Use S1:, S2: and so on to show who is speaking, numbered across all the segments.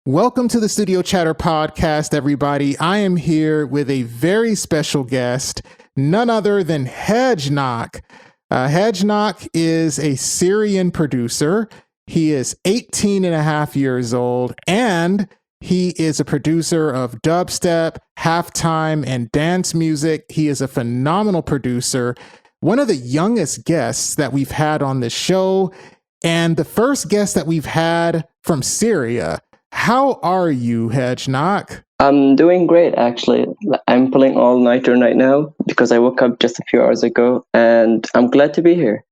S1: Welcome to the Studio Chatter podcast, everybody. I am here with a very special guest, none other than HedgeKnock. HedgeKnock is a Syrian producer. He is 18 and a half years old, and he is a producer of dubstep, halftime, and dance music. He is a phenomenal producer, one of the youngest guests that we've had on this show, and the first guest that we've had from Syria. How are you, HedgeKnock?
S2: I'm doing great, actually. I'm pulling all-nighter right now because I woke up just a few hours ago, and I'm glad to be here.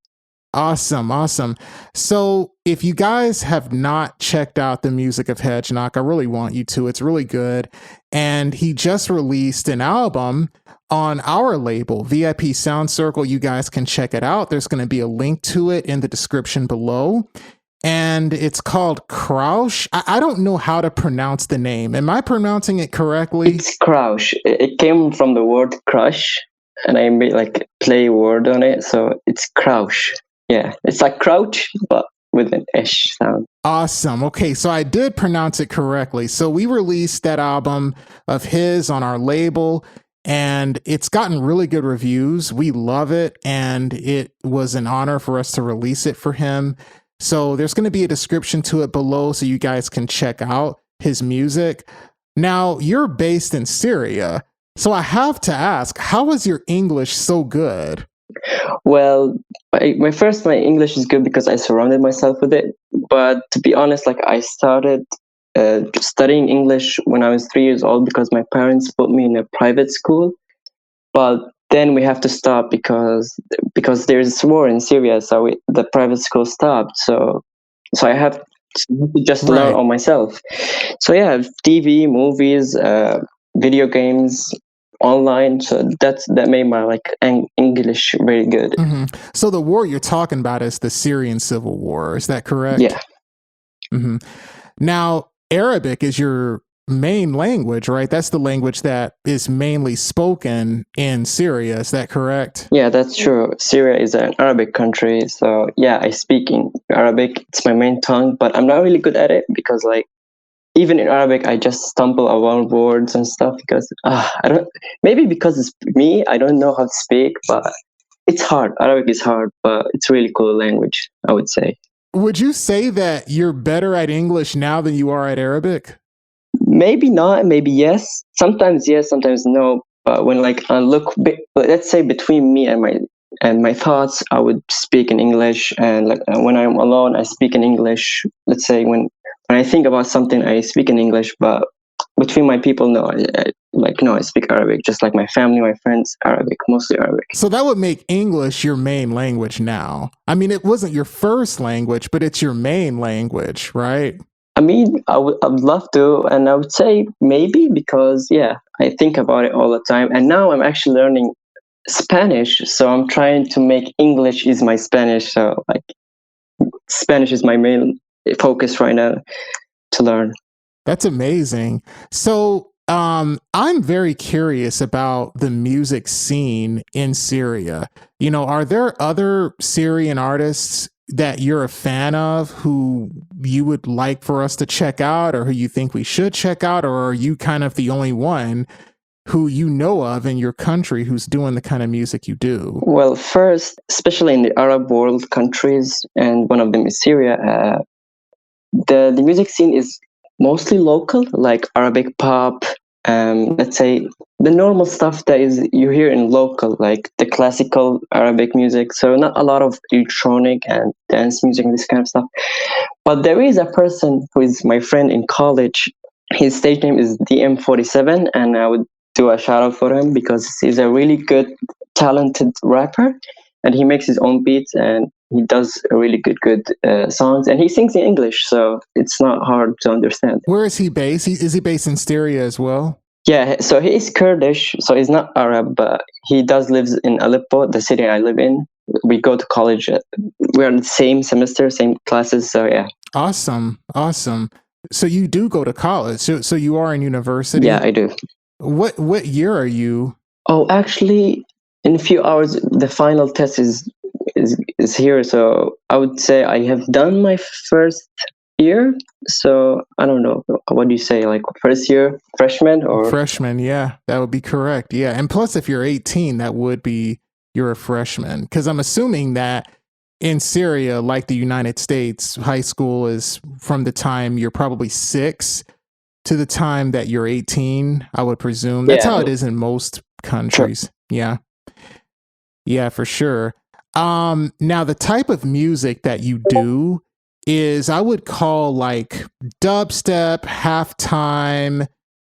S1: Awesome. So if you guys have not checked out the music of HedgeKnock, I really want you to. It's really good. And he just released an album on our label, VIP Sound Circle. You guys can check it out. There's going to be a link to it in the description below. And it's called Kraush. I don't know how to pronounce the name. Am I pronouncing it correctly?
S2: It's Kraush. It came from the word crush, and I made like play word on it. So it's Kraush. Yeah, it's like crouch, but with an ish sound.
S1: Awesome. Okay, so I did pronounce it correctly. So we released that album of his on our label, and it's gotten really good reviews. We love it, and it was an honor for us to release it for him. So there's going to be a description to it below so you guys can check out his music. Now, you're based in Syria, so I have to ask, how is your English so good?
S2: Well, my English is good because I surrounded myself with it. But to be honest, like I started studying English when I was 3 years old because my parents put me in a private school. But then we have to stop because there's war in Syria, so the private school stopped. So I have to just learn on myself. So yeah, TV, movies, video games, online. So that made my English very good.
S1: Mm-hmm. So the war you're talking about is the Syrian civil war. Is that correct?
S2: Yeah.
S1: Mm-hmm. Now, Arabic is your main language, right? That's the language that is mainly spoken in Syria. Is that correct?
S2: Yeah, that's true. Syria is an Arabic country. So yeah, I speak in Arabic. It's my main tongue, but I'm not really good at it because even in Arabic, I just stumble around words and stuff because maybe because it's me, I don't know how to speak, but it's hard. Arabic is hard, but it's a really cool language, I would say.
S1: Would you say that you're better at English now than you are at Arabic?
S2: Maybe not, maybe yes. Sometimes yes, sometimes no. But when I look, let's say between me and my thoughts, I would speak in English, and when I'm alone, I speak in English. Let's say when I think about something, I speak in English. But between my people, no, I speak Arabic. Just like my family, my friends, Arabic, mostly Arabic.
S1: So that would make English your main language now. I mean, it wasn't your first language, but it's your main language, right?
S2: I mean, I would love to, and I would say maybe because, yeah, I think about it all the time. And now I'm actually learning Spanish, so I'm trying to make English is my Spanish. So, Spanish is my main focus right now to learn.
S1: That's amazing. So, I'm very curious about the music scene in Syria. You know, are there other Syrian artists that you're a fan of who you would like for us to check out or who you think we should check out? Or are you kind of the only one who you know of in your country who's doing the kind of music you do?
S2: Well, first, especially in the Arab world countries, and one of them is Syria, the music scene is mostly local, like Arabic pop, let's say the normal stuff that is you hear in local, like the classical Arabic music. So not a lot of electronic and dance music and this kind of stuff. But there is a person who is my friend in college. His stage name is DM47, and I would do a shout out for him because he's a really good, talented rapper, and he makes his own beats and he does a really good songs, and he sings in English, so it's not hard to understand.
S1: Where is he based? Is he based in Syria as well?
S2: Yeah, so he is Kurdish, so he's not Arab, but he does live in Aleppo, the city I live in. We go to college. We're in the same semester, same classes, so yeah.
S1: Awesome. So you do go to college. So you are in university?
S2: Yeah, I do.
S1: What year are you?
S2: Oh, actually, in a few hours, the final test is here. So I would say I have done my first year. So I don't know. What do you say? Like first year freshman or
S1: freshman? Yeah, that would be correct. Yeah. And plus, if you're 18, that would be you're a freshman. Because I'm assuming that in Syria, like the United States, high school is from the time you're probably 6 to the time that you're 18, I would presume. That's how it is in most countries.
S2: Sure.
S1: Yeah. Yeah, for sure. Now the type of music that you do is I would call like dubstep, halftime,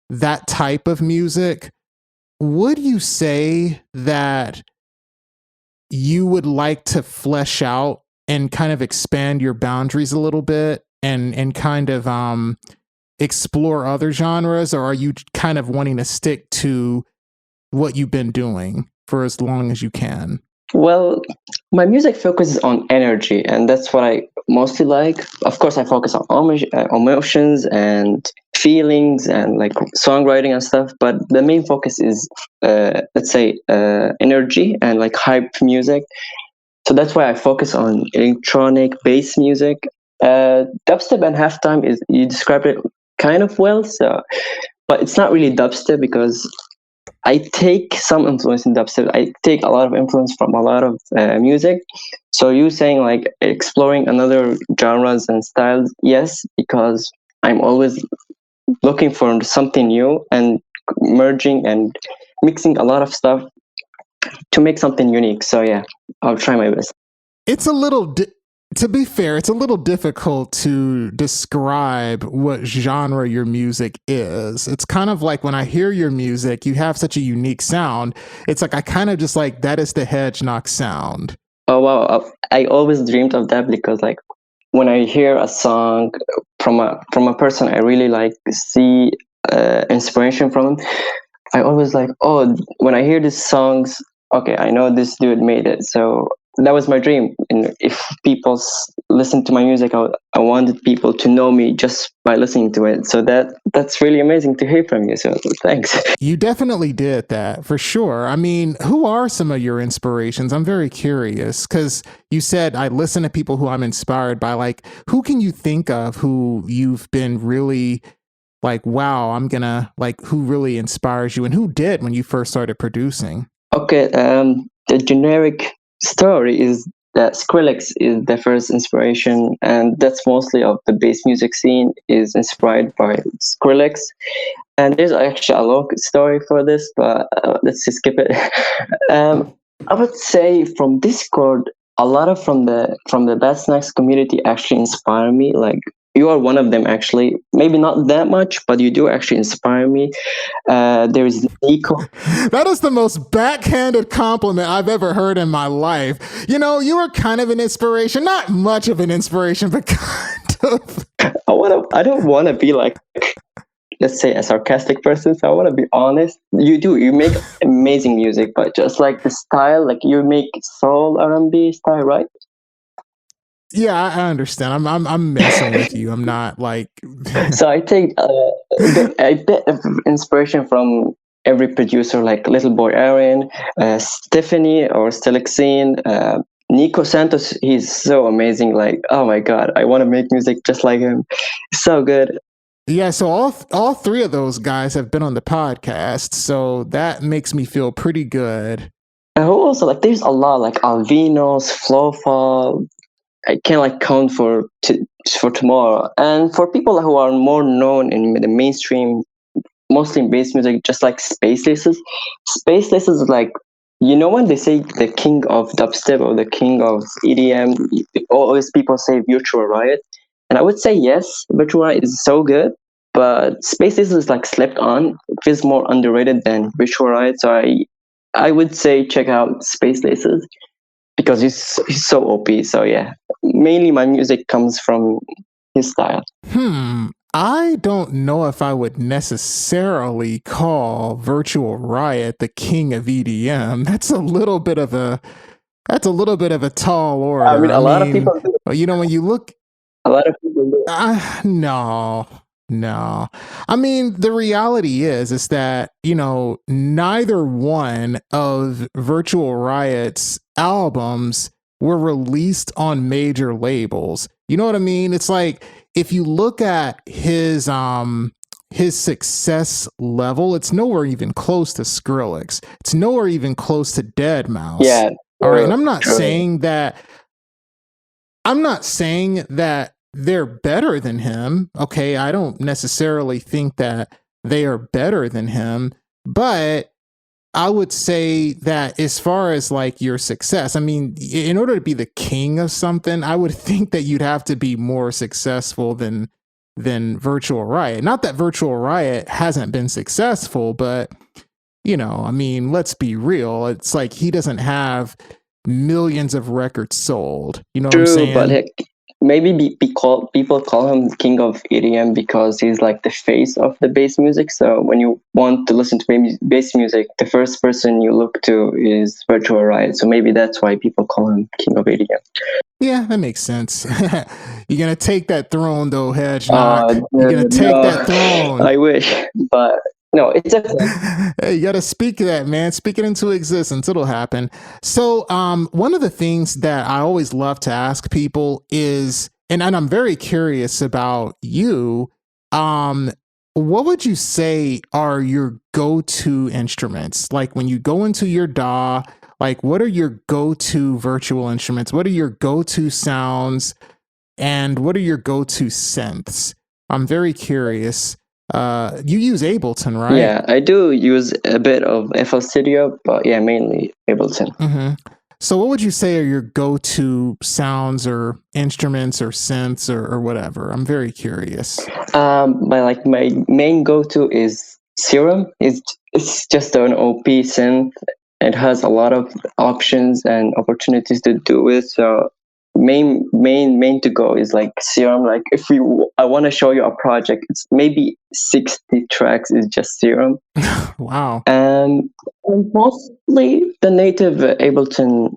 S1: that type of music. Would you say that you would like to flesh out and kind of expand your boundaries a little bit and kind of explore other genres, or are you kind of wanting to stick to what you've been doing for as long as you can?
S2: Well, my music focuses on energy, and that's what I mostly like. Of course, I focus on emotions and feelings and like songwriting and stuff, but the main focus is, let's say, energy and like hype music. So that's why I focus on electronic bass music. Dubstep and halftime is, you described it kind of well, so, but it's not really dubstep because I take some influence in dubstep. I take a lot of influence from a lot of music. So you saying like exploring another genres and styles, yes, because I'm always looking for something new and merging and mixing a lot of stuff to make something unique. So yeah, I'll try my best.
S1: It's a little, to be fair, it's a little difficult to describe what genre your music is. It's kind of like when I hear your music, you have such a unique sound. It's like I kind of just like, that is the HedgeKnock sound.
S2: Oh wow, I always dreamed of that because like when I hear a song from a person I really like, see inspiration from him, I always like, oh, when I hear these songs, okay, I know this dude made it. So that was my dream. And if people listen to my music, I wanted people to know me just by listening to it. So that's really amazing to hear from you. So thanks.
S1: You definitely did that for sure. I mean, who are some of your inspirations? I'm very curious because you said I listen to people who I'm inspired by. Like, who can you think of who you've been really like, wow, I'm gonna like, who really inspires you and who did when you first started producing?
S2: Okay, the generic story is that Skrillex is the first inspiration, and that's mostly of the bass music scene is inspired by Skrillex. And there's actually a long story for this, but let's just skip it. I would say from Discord, a lot of from the Bad Snacks community actually inspire me. Like you are one of them actually. Maybe not that much, but you do actually inspire me. There is Nico.
S1: That is the most backhanded compliment I've ever heard in my life. You know, you were kind of an inspiration, not much of an inspiration, but kind of.
S2: I don't want to be like, let's say, a sarcastic person. So I want to be honest. You make amazing music, but just like the style, like you make soul R&B style, right?
S1: Yeah, I understand. I'm messing with you. I'm not like.
S2: So I take a bit of inspiration from every producer, like Little Boy Aaron, Stephanie or Stelexine, Nico Santos. He's so amazing. Like, oh my god, I want to make music just like him. He's so good.
S1: Yeah, so all three of those guys have been on the podcast, so that makes me feel pretty good.
S2: And also, like, there's a lot, like Alvinos, Flowfall. I can't like count for tomorrow. And for people who are more known in the mainstream, mostly in bass music, just like Spacelesses. Spacelesses is like, you know, when they say the king of dubstep or the king of EDM, always people say Virtual Riot. And I would say yes, Virtual Riot is so good, but Spacelesses is like slept on. It feels more underrated than Virtual Riot. So I would say check out Spacelesses because he's so OP. So yeah, mainly my music comes from his style.
S1: I don't know if I would necessarily call Virtual Riot the king of EDM. That's a little bit of a tall order.
S2: I mean, a lot of people do.
S1: You know, when you look,
S2: a lot of people do.
S1: No. I mean, the reality is that, you know, neither one of Virtual Riot's albums were released on major labels. You know what I mean? It's like if you look at his success level, it's nowhere even close to Skrillex. It's nowhere even close to Deadmau5.
S2: Yeah.
S1: All right. And I'm not
S2: true.
S1: saying that they're better than him. Okay. I don't necessarily think that they are better than him, but I would say that as far as like your success, I mean, in order to be the king of something, I would think that you'd have to be more successful than Virtual Riot. Not that Virtual Riot hasn't been successful, but you know, I mean, let's be real. It's like he doesn't have millions of records sold. You know what I'm saying?
S2: But maybe people call him king of EDM because he's like the face of the bass music. So when you want to listen to bass music, the first person you look to is Virtual Riot. So maybe that's why people call him king of EDM.
S1: Yeah, that makes sense. You're gonna take that throne, though, HedgeKnock. You're gonna take that throne.
S2: I wish, but no, it's okay.
S1: Hey, you got to speak that, man. Speak it into existence. It'll happen. So, one of the things that I always love to ask people is, and I'm very curious about you, what would you say are your go-to instruments? Like when you go into your DAW, like what are your go-to virtual instruments? What are your go-to sounds? And what are your go-to synths? I'm very curious. You use Ableton, right?
S2: Yeah, I do use a bit of FL Studio, but yeah, mainly Ableton.
S1: Mm-hmm. So what would you say are your go-to sounds or instruments or synths or whatever? I'm very curious.
S2: My main go-to is Serum. It's just an OP synth. It has a lot of options and opportunities to do with. So main to go is like Serum. Like I want to show you a project, it's maybe 60 tracks is just Serum.
S1: Wow.
S2: And mostly the native Ableton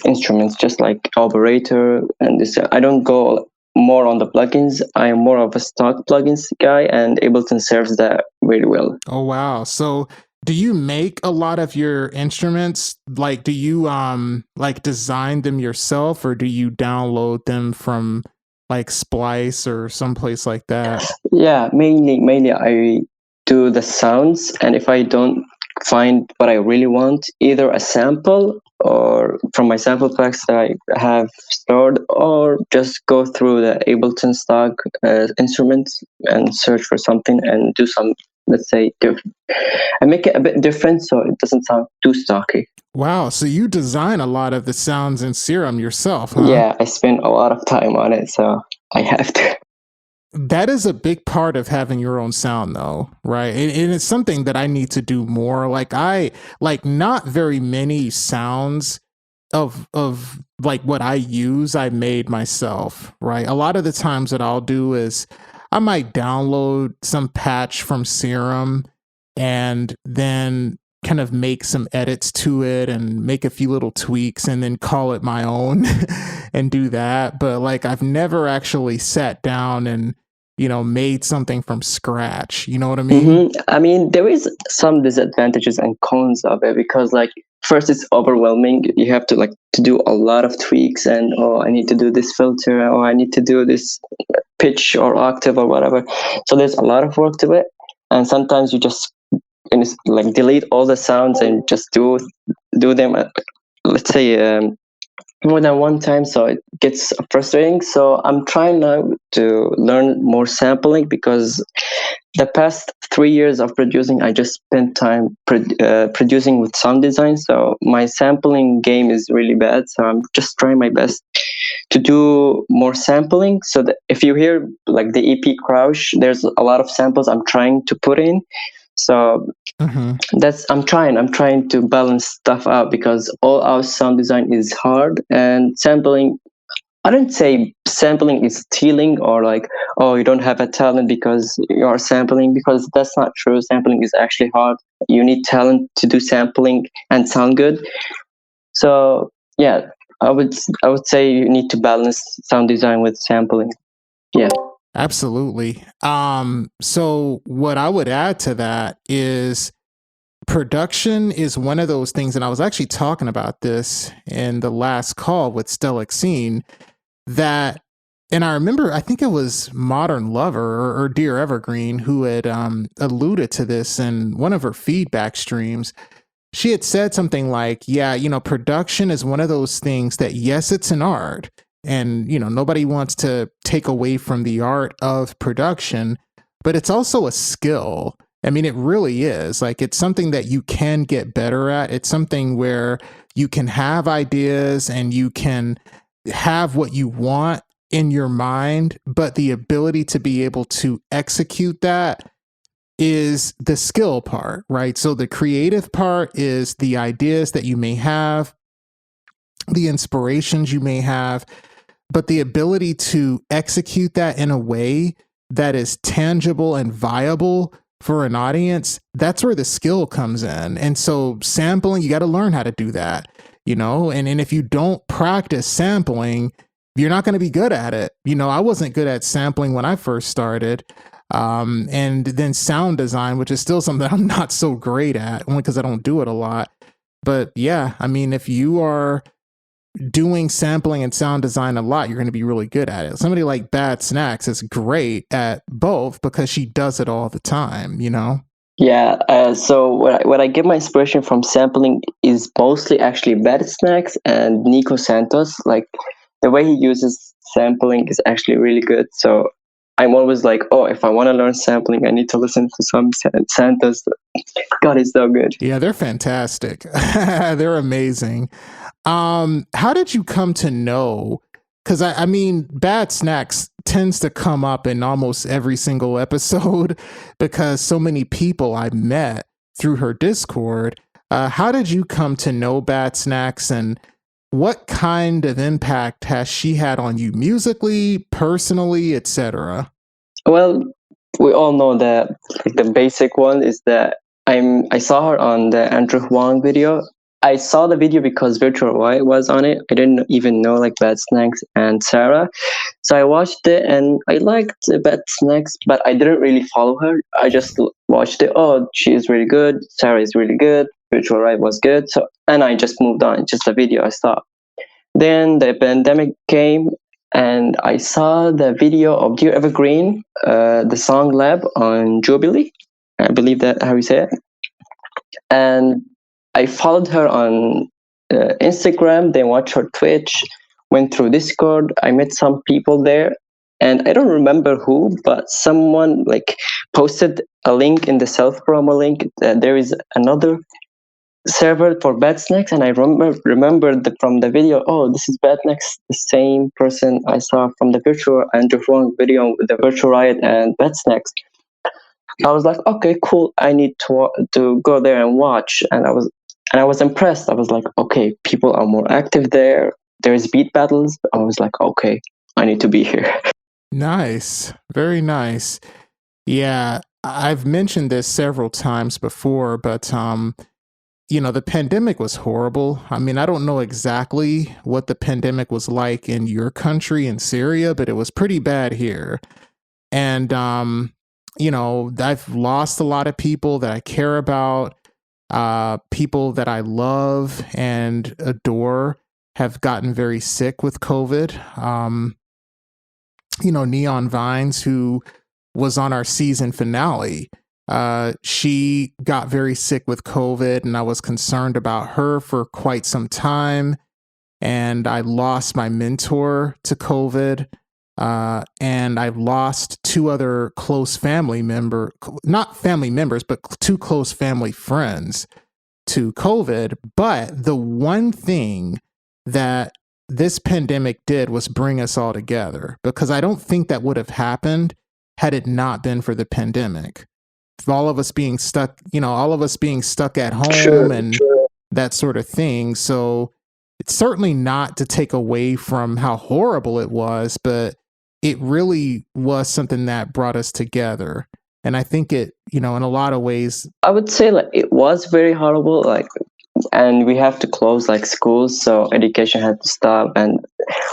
S2: instruments, just like Operator and this. I don't go more on the plugins. I am more of a stock plugins guy, and Ableton serves that really well.
S1: Oh wow. So do you make a lot of your instruments? Like, do you like design them yourself, or do you download them from like Splice or someplace like that?
S2: Yeah, mainly I do the sounds, and if I don't find what I really want, either a sample or from my sample packs that I have stored, or just go through the Ableton stock instruments and search for something and do some, let's say, I make it a bit different so it doesn't sound too stocky.
S1: Wow, so you design a lot of the sounds in Serum yourself, huh?
S2: Yeah, I spend a lot of time on it, so I have to.
S1: That is a big part of having your own sound, though, right? And it's something that I need to do more. Like not very many sounds of like what I use, I made myself, right? A lot of the times what I'll do is I might download some patch from Serum and then kind of make some edits to it and make a few little tweaks and then call it my own and do that. But like I've never actually sat down and, you know, made something from scratch. You know what I mean?
S2: Mm-hmm. I mean, there is some disadvantages and cons of it, because like first it's overwhelming. You have to to do a lot of tweaks, and I need to do this filter, or I need to do this pitch or octave or whatever. So there's a lot of work to it, and sometimes you just delete all the sounds and just do them let's say more than one time, so it gets frustrating. So I'm trying now to learn more sampling, because the past 3 years of producing, I just spent time producing with sound design, so my sampling game is really bad. So I'm just trying my best to do more sampling, so that if you hear like the EP Kraush, there's a lot of samples I'm trying to put in. So I'm trying to balance stuff out, because all our sound design is hard, and sampling, I don't say sampling is stealing, or like, oh, you don't have a talent because you are sampling, because that's not true. Sampling is actually hard. You need talent to do sampling and sound good. So yeah, I would say you need to balance sound design with sampling. Yeah.
S1: Absolutely. So what I would add to that is production is one of those things, and I was actually talking about this in the last call with Stellixine, that And I remember, I think it was Modern Lover or Dear Evergreen who had alluded to this in one of her feedback streams. She had said something like, yeah, production is one of those things that, yes, it's an art. And, nobody wants to take away from the art of production, but it's also a skill. I mean, it really is. Like, it's something that you can get better at. It's something where you can have ideas and you can have what you want in your mind, but the ability to be able to execute that is the skill part, right? So the creative part is the ideas that you may have, the inspirations you may have, but the ability to execute that in a way that is tangible and viable for an audience, that's where the skill comes in. And so sampling, you got to learn how to do that, and if you don't practice sampling, you're not going to be good at it. I wasn't good at sampling when I first started. And then sound design, which is still something I'm not so great at, only because I don't do it a lot. But yeah, I mean, if you are doing sampling and sound design a lot, you're going to be really good at it. Somebody like Bad Snacks is great at both because she does it all the time,
S2: Yeah, so what I get my inspiration from sampling is mostly actually Bad Snacks and Nico Santos. Like, the way he uses sampling is actually really good. So I'm always like, oh, if I want to learn sampling, I need to listen to some Santos. God, it's so good.
S1: Yeah, they're fantastic. They're amazing. How did you come to know? Because I mean, Bad Snacks tends to come up in almost every single episode because so many people I met through her Discord. How did you come to know Bad Snacks, and what kind of impact has she had on you musically, personally, etc.?
S2: Well, we all know that the basic one is that I saw her on the Andrew Huang video. I saw the video because Virtual White was on it. I didn't even know like Bad Snacks and Sarah. So I watched it and I liked Bad Snacks, but I didn't really follow her. I just watched it. Oh, she is really good. Sarah is really good. Virtual White was good. So, and I just moved on. Just the video I saw. Then the pandemic came and I saw the video of Dear Evergreen, the song Lab on Jubilee. I believe that how you say it. And I followed her on Instagram, then watched her Twitch, went through Discord. I met some people there, and I don't remember who, but someone like posted a link in the self promo link that there is another server for Bad Snacks, and I remembered from the video. Oh, this is Bad Snacks, the same person I saw from the virtual Andrew Huang video with the Virtual Riot and Bad Snacks. I was like, okay, cool. I need to go there and watch, and I was impressed. I was like, okay, people are more active there. There's beat battles. I was like, okay, I need to be here.
S1: Nice, very nice. Yeah, I've mentioned this several times before, but the pandemic was horrible. I mean, I don't know exactly what the pandemic was like in your country in Syria, but it was pretty bad here. And I've lost a lot of people that I care about. People that I love and adore have gotten very sick with COVID. Neon Vines, who was on our season finale, she got very sick with COVID, and I was concerned about her for quite some time. And I lost my mentor to COVID. And I've lost two other close not family members, but two close family friends to COVID. But the one thing that this pandemic did was bring us all together, because I don't think that would have happened had it not been for the pandemic. All of us being stuck at home and that sort of thing. So it's certainly not to take away from how horrible it was, but it really was something that brought us together. And I think it, in a lot of ways,
S2: I would say like it was very horrible, and we have to close like schools, so education had to stop and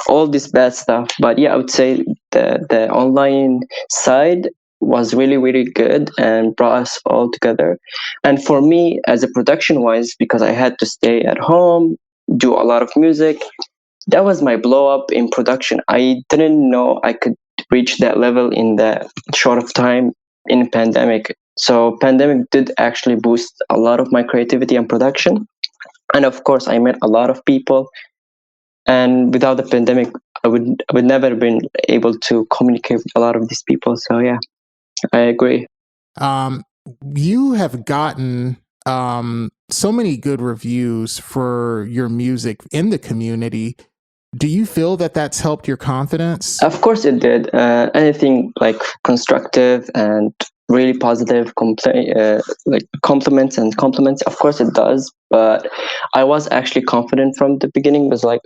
S2: all this bad stuff. But yeah, I would say the online side was really, really good and brought us all together. And for me, as a production wise, because I had to stay at home, do a lot of music, that was my blow up in production. I didn't know I could reach that level in that short of time in pandemic. So pandemic did actually boost a lot of my creativity and production. And of course, I met a lot of people. And without the pandemic, I would never have been able to communicate with a lot of these people. So yeah, I agree.
S1: Um, you have gotten so many good reviews for your music in the community. Do you feel that that's helped your confidence?
S2: Of course, it did. Anything like constructive and really positive like compliments and compliments. Of course, it does. But I was actually confident from the beginning. It was like,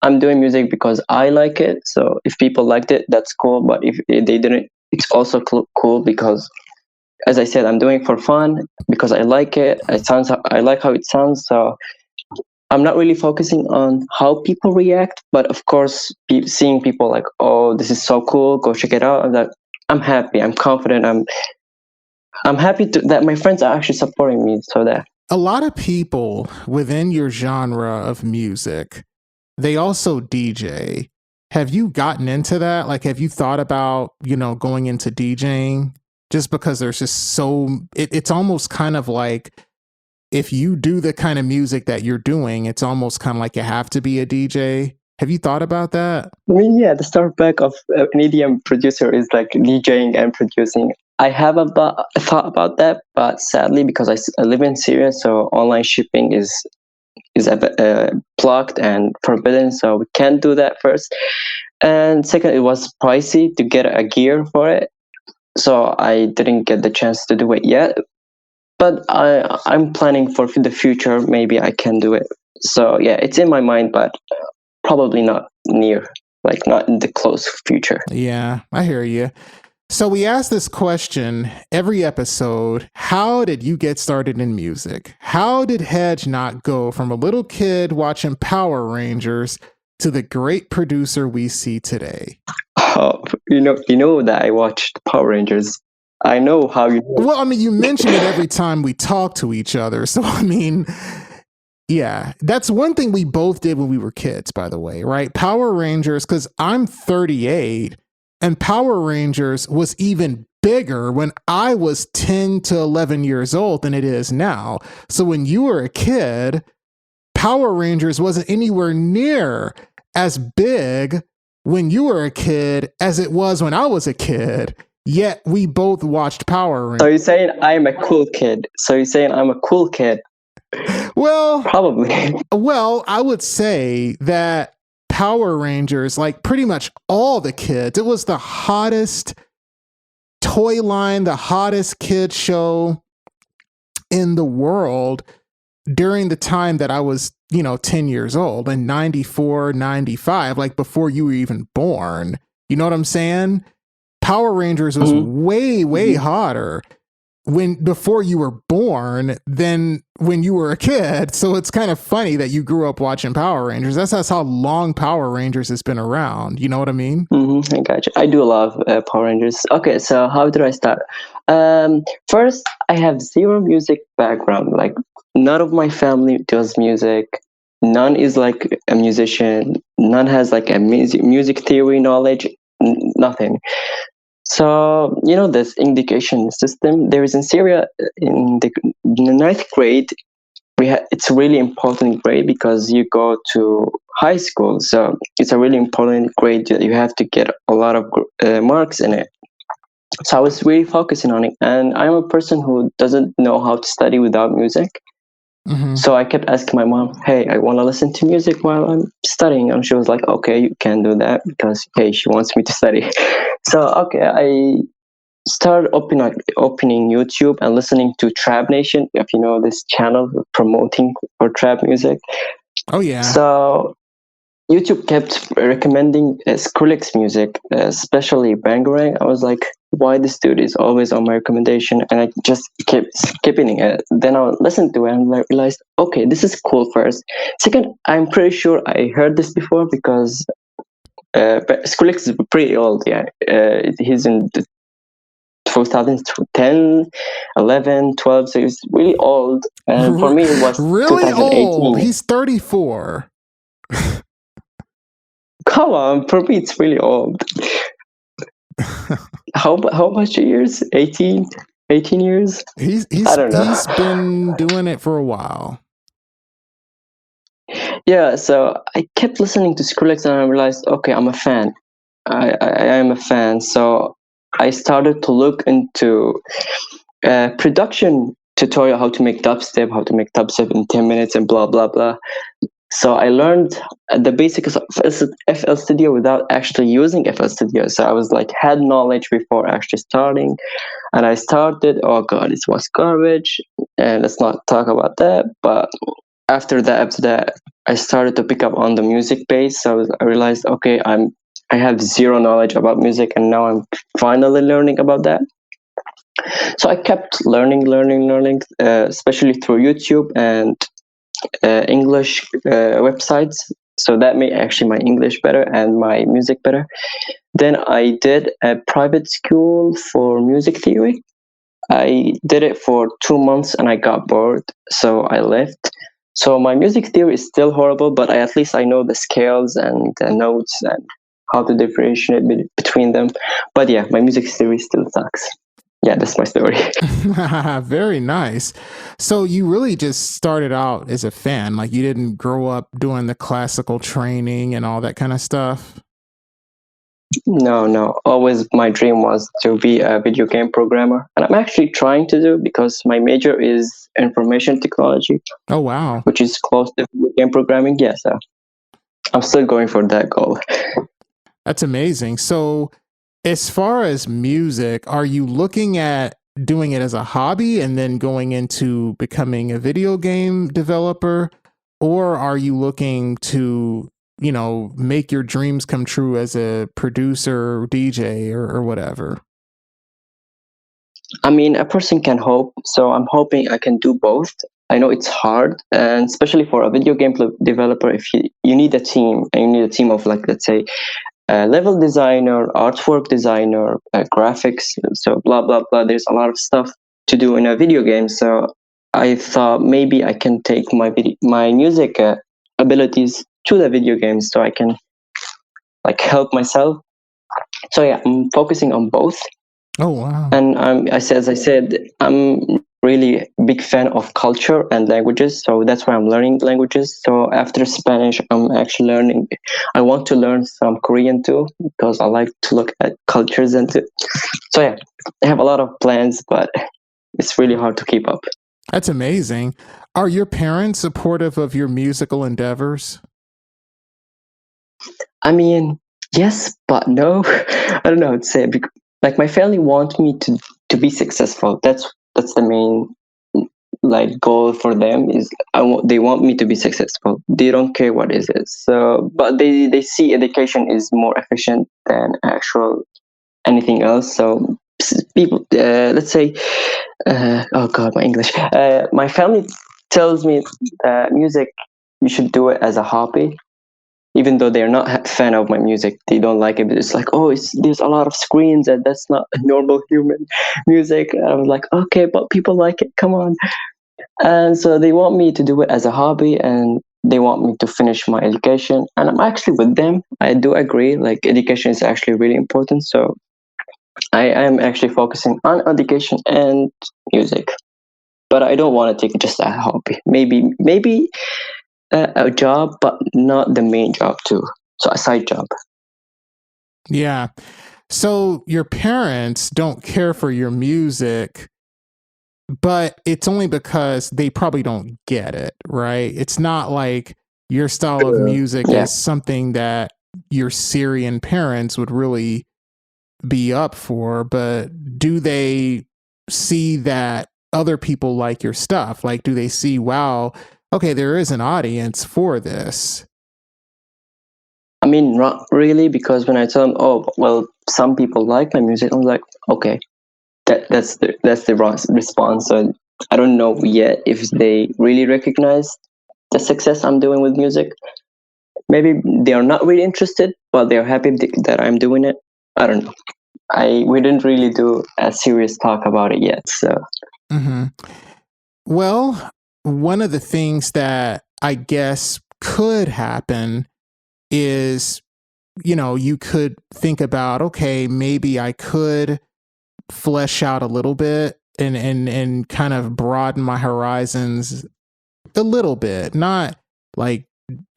S2: I'm doing music because I like it. So if people liked it, that's cool. But if they didn't, it's also cool because, as I said, I'm doing it for fun because I like it. I like how it sounds. So I'm not really focusing on how people react. But of course, seeing people like, oh, this is so cool, go check it out. I'm happy. I'm confident. I'm happy that my friends are actually supporting me. So that
S1: a lot of people within your genre of music, they also DJ. Have you gotten into that? Like, have you thought about, going into DJing? Just because there's just it's almost kind of like, if you do the kind of music that you're doing, it's almost kind of like you have to be a DJ. Have you thought about that?
S2: I mean, yeah, the start back of an EDM producer is like DJing and producing. I have thought about that, but sadly, because I live in Syria, so online shipping is blocked and forbidden, so we can't do that first. And second, it was pricey to get a gear for it, so I didn't get the chance to do it yet. But I'm planning for the future. Maybe I can do it. So yeah, it's in my mind, but probably not near, like not in the close future.
S1: Yeah, I hear you. So we ask this question every episode. How did you get started in music? How did HedgeKnock go from a little kid watching Power Rangers to the great producer we see today?
S2: Oh, you know that I watched Power Rangers. I know how you know.
S1: Well, I mean, you mention it every time we talk to each other. So, I mean, yeah, that's one thing we both did when we were kids, by the way, right? Power Rangers, because I'm 38, and Power Rangers was even bigger when I was 10 to 11 years old than it is now. So when you were a kid, Power Rangers wasn't anywhere near as big when you were a kid as it was when I was a kid. Yet we both watched Power Rangers.
S2: So you're saying I'm a cool kid.
S1: Well,
S2: probably.
S1: Well, I would say that Power Rangers, like pretty much all the kids, it was the hottest toy line, the hottest kid show in the world during the time that I was, 10 years old, in 94, 95, like before you were even born. You know what I'm saying? Power Rangers was way, way hotter before you were born than when you were a kid. So it's kind of funny that you grew up watching Power Rangers. That's how long Power Rangers has been around. You know what I mean?
S2: I got you. I do love Power Rangers. Okay, so how did I start? First, I have zero music background. Like, none of my family does music. None is like a musician. None has like a music theory knowledge. Nothing. So, this indication system there is in Syria in the ninth grade. It's a really important grade because you go to high school. So it's a really important grade that you have to get a lot of marks in it. So I was really focusing on it. And I'm a person who doesn't know how to study without music. So I kept asking my mom, hey, I want to listen to music while I'm studying. And she was like, okay, you can do that because, hey, she wants me to study. So, okay, I started opening YouTube and listening to Trap Nation, if you know this channel promoting for trap music.
S1: Oh, yeah.
S2: So YouTube kept recommending Skrillex music, especially Bangarang. I was like, why this dude is always on my recommendation? And I just kept skipping it. Then I listened to it and I realized, okay, this is cool first. Second, I'm pretty sure I heard this before because Skrillex is pretty old. Yeah, he's in the 2010, 11, 12, so he's really old. And for me, it was
S1: really
S2: 2018.
S1: old. He's 34.
S2: Come on, for me it's really old. How much years? 18 years? I don't know.
S1: He's been doing it for a while.
S2: Yeah, so I kept listening to Skrillex and I realized, okay, I'm a fan. I am a fan. So I started to look into production tutorial, how to make dubstep in 10 minutes and blah, blah, blah. So I learned the basics of FL Studio without actually using FL Studio. So I was like, had knowledge before actually starting. And I started, oh God, it was garbage. And let's not talk about that. But after that, I started to pick up on the music base. So I realized, okay, I have zero knowledge about music, and now I'm finally learning about that. So I kept learning, especially through YouTube and English websites. So that made actually my English better and my music better. Then I did a private school for music theory. I did it for 2 months and I got bored, so I left. So my music theory is still horrible, but at least I know the scales and the notes and how to differentiate between them. But yeah, my music theory still sucks. Yeah, that's my story.
S1: Very nice. So you really just started out as a fan, like you didn't grow up doing the classical training and all that kind of stuff?
S2: No. Always my dream was to be a video game programmer. And I'm actually trying to do, because my major is information technology.
S1: Oh, wow.
S2: Which is close to video game programming. Yes, yeah, so I'm still going for that goal.
S1: That's amazing. So as far as music, are you looking at doing it as a hobby and then going into becoming a video game developer? Or are you looking to, make your dreams come true as a producer, DJ, or whatever?
S2: I mean, a person can hope. So I'm hoping I can do both. I know it's hard, and especially for a video game developer, if you need a team, and you need a team of, like, let's say, a level designer, artwork designer, graphics, so blah blah blah. There's a lot of stuff to do in a video game. So I thought maybe I can take my music abilities to the video games, so I can like help myself. So yeah, I'm focusing on both.
S1: Oh, wow.
S2: And as I said, I'm really big fan of culture and languages, so that's why I'm learning languages. So after Spanish, I'm actually learning. I want to learn some Korean too, because I like to look at cultures so yeah, I have a lot of plans, but it's really hard to keep up.
S1: That's amazing. Are your parents supportive of your musical endeavors?
S2: I mean, yes, but no. I don't know how to say it. Like, my family want me to be successful. That's the main like goal for them. Is they want me to be successful. They don't care what is it. So, but they see education is more efficient than actual anything else. So people, let's say, oh God, my English. My family tells me that music, you should do it as a hobby, even though they're not a fan of my music. They don't like it. But it's like, oh, there's a lot of screens and that's not normal human music. And I was like, okay, but people like it. Come on. And so they want me to do it as a hobby, and they want me to finish my education. And I'm actually with them. I do agree. Like, education is actually really important. So I am actually focusing on education and music. But I don't want to take it just as a hobby. Maybe a job, but not the main job too. So a side job.
S1: Yeah. So your parents don't care for your music, but it's only because they probably don't get it, right? It's not like your style of music
S2: Yeah.
S1: is something that your Syrian parents would really be up for, but do they see that other people like your stuff? Like, do they see, wow, okay, there is an audience for this?
S2: I mean, not really, because when I tell them, oh, well, some people like my music, I'm like, okay, that's the wrong response. So I don't know yet if they really recognize the success I'm doing with music. Maybe they are not really interested, but they're happy that I'm doing it. I don't know. We didn't really do a serious talk about it yet. So.
S1: Mm-hmm. Well, one of the things that I guess could happen is you could think about, okay, maybe I could flesh out a little bit and kind of broaden my horizons a little bit, not like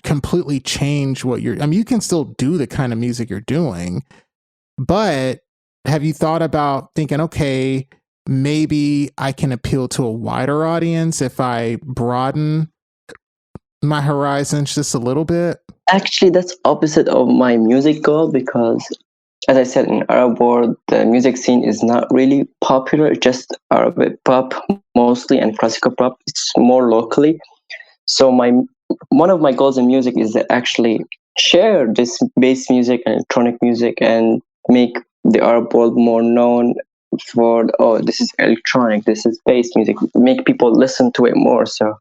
S1: completely change what you're, I mean, you can still do the kind of music you're doing, but have you thought about thinking, okay, maybe I can appeal to a wider audience if I broaden my horizons just a little bit?
S2: Actually, that's opposite of my music goal because, as I said, in Arab world, the music scene is not really popular. Just Arabic pop mostly and classical pop. It's more locally. So one of my goals in music is to actually share this bass music and electronic music and make the Arab world more known for, oh, this is electronic, this is bass music, make people listen to it more. So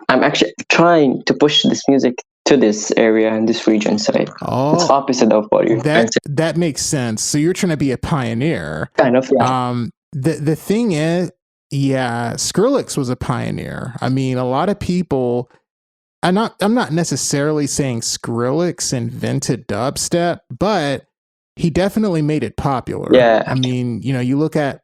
S2: I'm actually trying to push this music to this area and this region. So it's opposite of what you're saying.
S1: That makes sense. So you're trying to be a pioneer.
S2: Kind of, yeah.
S1: The thing is, yeah, Skrillex was a pioneer. I mean, a lot of people, I'm not necessarily saying Skrillex invented dubstep, but he definitely made it popular.
S2: Yeah.
S1: I mean, you look at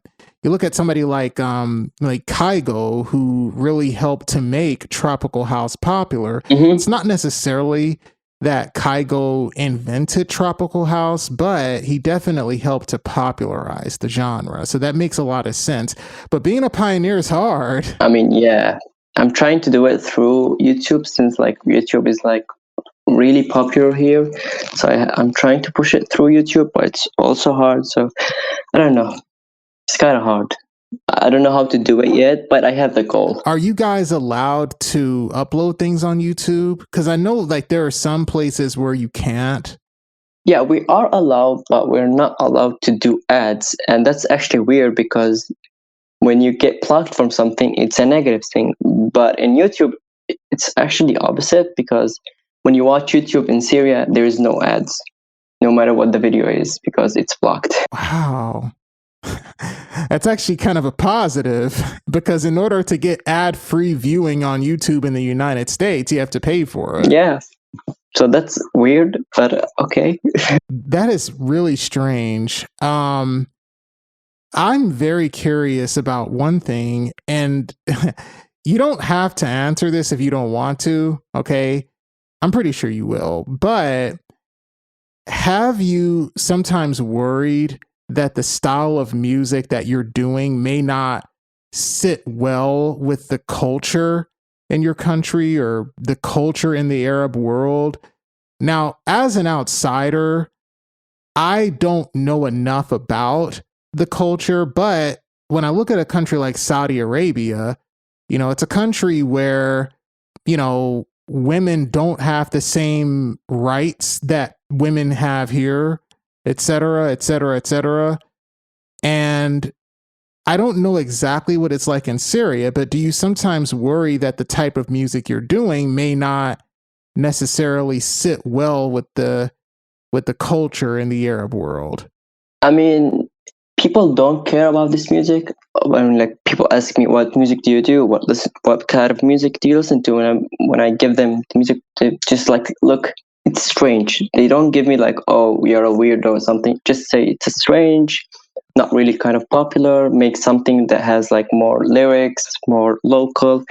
S1: somebody like Kygo, who really helped to make tropical house popular.
S2: Mm-hmm.
S1: It's not necessarily that Kygo invented tropical house, but he definitely helped to popularize the genre. So that makes a lot of sense. But being a pioneer is hard.
S2: I mean, yeah, I'm trying to do it through YouTube since like YouTube is like really popular here. So I'm trying to push it through YouTube, but it's also hard. So I don't know. It's kind of hard. I don't know how to do it yet, but I have the goal.
S1: Are you guys allowed to upload things on YouTube? Because I know like there are some places where you can't.
S2: Yeah, we are allowed, but we're not allowed to do ads. And that's actually weird because when you get blocked from something, it's a negative thing. But in YouTube, it's actually the opposite because when you watch YouTube in Syria, there is no ads, no matter what the video is, because it's blocked.
S1: Wow. That's actually kind of a positive because in order to get ad-free viewing on YouTube in the United States, you have to pay for it.
S2: Yeah. So that's weird, but okay.
S1: That is really strange. I'm very curious about one thing, and you don't have to answer this if you don't want to, okay? I'm pretty sure you will. But have you sometimes worried that the style of music that you're doing may not sit well with the culture in your country or the culture in the Arab world? Now, as an outsider, I don't know enough about the culture, but when I look at a country like Saudi Arabia, it's a country where, women don't have the same rights that women have here, et cetera, et cetera, et cetera. And I don't know exactly what it's like in Syria, but do you sometimes worry that the type of music you're doing may not necessarily sit well with the culture in the Arab world?
S2: I mean, people don't care about this music. I mean, like people ask me, "What music do you do? What kind of music do you listen to?" And when I give them the music, they just like, look, it's strange. They don't give me like, "Oh, you're a weirdo" or something. Just say it's a strange, not really kind of popular. Make something that has like more lyrics, more local.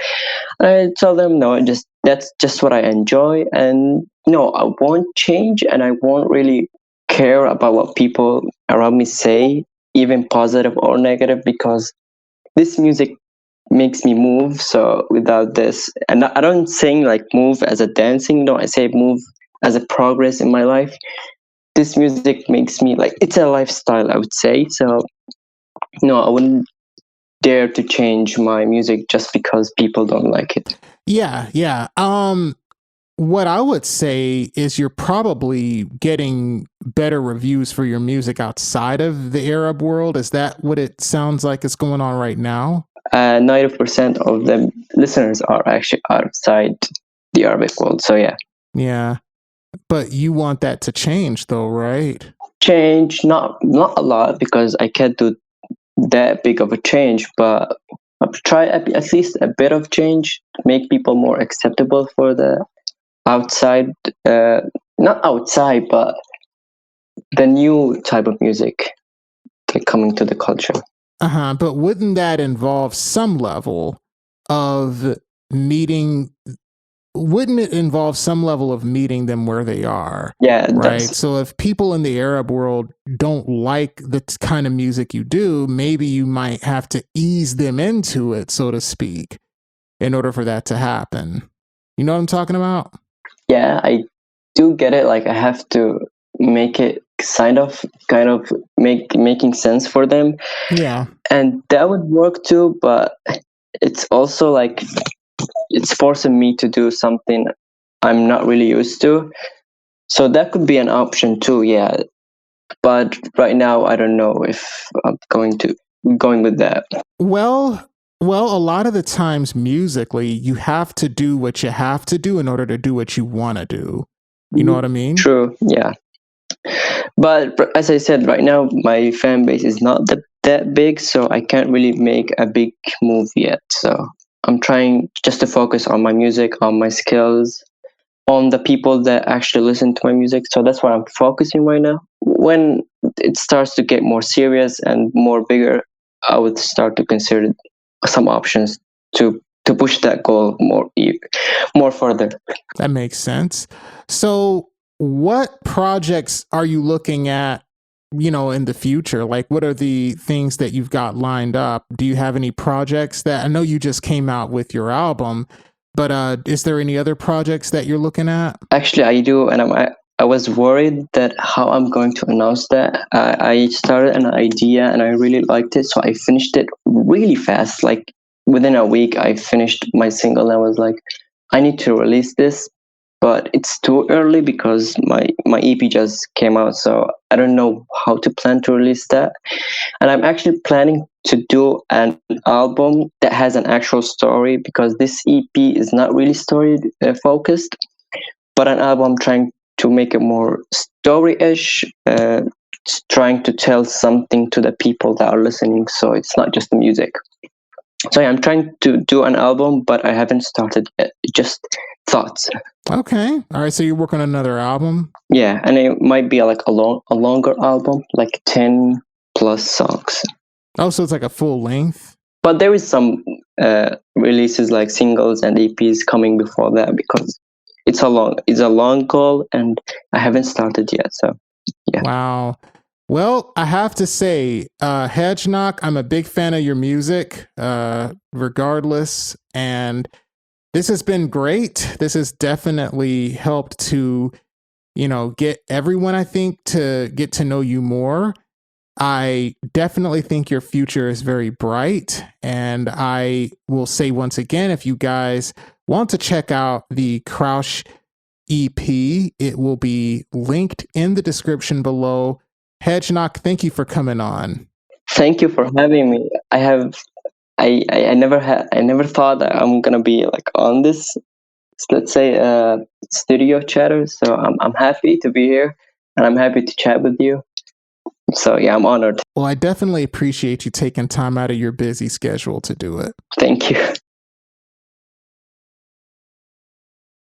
S2: I tell them, no, that's just what I enjoy, and no, I won't change, and I won't really care about what people around me say, even positive or negative, because this music makes me move. So without this, and I don't saying like move as a dancing, no, I say move as a progress in my life. This music makes me like, it's a lifestyle, I would say. So no, I wouldn't dare to change my music just because people don't like it.
S1: Yeah. What I would say is you're probably getting better reviews for your music outside of the Arab world. Is that what it sounds like is going on right now?
S2: 90% of the listeners are actually outside the Arabic world. So yeah.
S1: Yeah. But you want that to change though, right?
S2: Change, not a lot, because I can't do that big of a change, but I'll try at least a bit of change, make people more acceptable for the outside, not outside, but the new type of music like coming to the culture.
S1: But wouldn't that involve some level of meeting? Wouldn't it involve some level of meeting them where they are?
S2: Yeah,
S1: right. So if people in the Arab world don't like the kind of music you do, maybe you might have to ease them into it, so to speak, in order for that to happen. You know what I'm talking about?
S2: Yeah, I do get it. Like I have to make it kind of making sense for them.
S1: Yeah.
S2: And that would work too, but it's also like it's forcing me to do something I'm not really used to. So that could be an option too, yeah. But right now I don't know if I'm going with that.
S1: Well, a lot of the times musically, you have to do what you have to do in order to do what you want to do. You know what I mean?
S2: True, yeah. But as I said, right now my fan base is not that big, so I can't really make a big move yet. So I'm trying just to focus on my music, on my skills, on the people that actually listen to my music. So that's what I'm focusing right now. When it starts to get more serious and more bigger, I would start to consider some options to push that goal more further.
S1: That makes sense. So what projects are you looking at, in the future? Like, what are the things that you've got lined up? Do you have any projects that, I know you just came out with your album, but is there any other projects that you're looking at?
S2: Actually, I do, and I was worried that how I'm going to announce that. I started an idea and I really liked it, so I finished it really fast. Like within a week, I finished my single. And I was like, I need to release this, but it's too early because my EP just came out, so I don't know how to plan to release that. And I'm actually planning to do an album that has an actual story because this EP is not really story focused, but an album trying to make it more story-ish, trying to tell something to the people that are listening, so it's not just the music. So yeah, I'm trying to do an album, but I haven't started yet. Just thoughts.
S1: Okay. All right. So you're working on another album?
S2: Yeah, and it might be like a longer album, like 10 plus songs.
S1: Oh, so it's like a full length?
S2: But there is some releases like singles and EPs coming before that because it's a long goal and I haven't started yet. So yeah.
S1: Wow. Well, I have to say, HedgeKnock, I'm a big fan of your music, regardless. And this has been great. This has definitely helped to, get everyone, I think, to get to know you more. I definitely think your future is very bright. And I will say once again, if you guys want to check out the Kraush EP, it will be linked in the description below. HedgeKnock, thank you for coming on.
S2: Thank you for having me. I never thought that I'm gonna be like on this, let's say, studio chatter. So I'm happy to be here and I'm happy to chat with you. So yeah, I'm honored.
S1: Well, I definitely appreciate you taking time out of your busy schedule to do it.
S2: Thank you.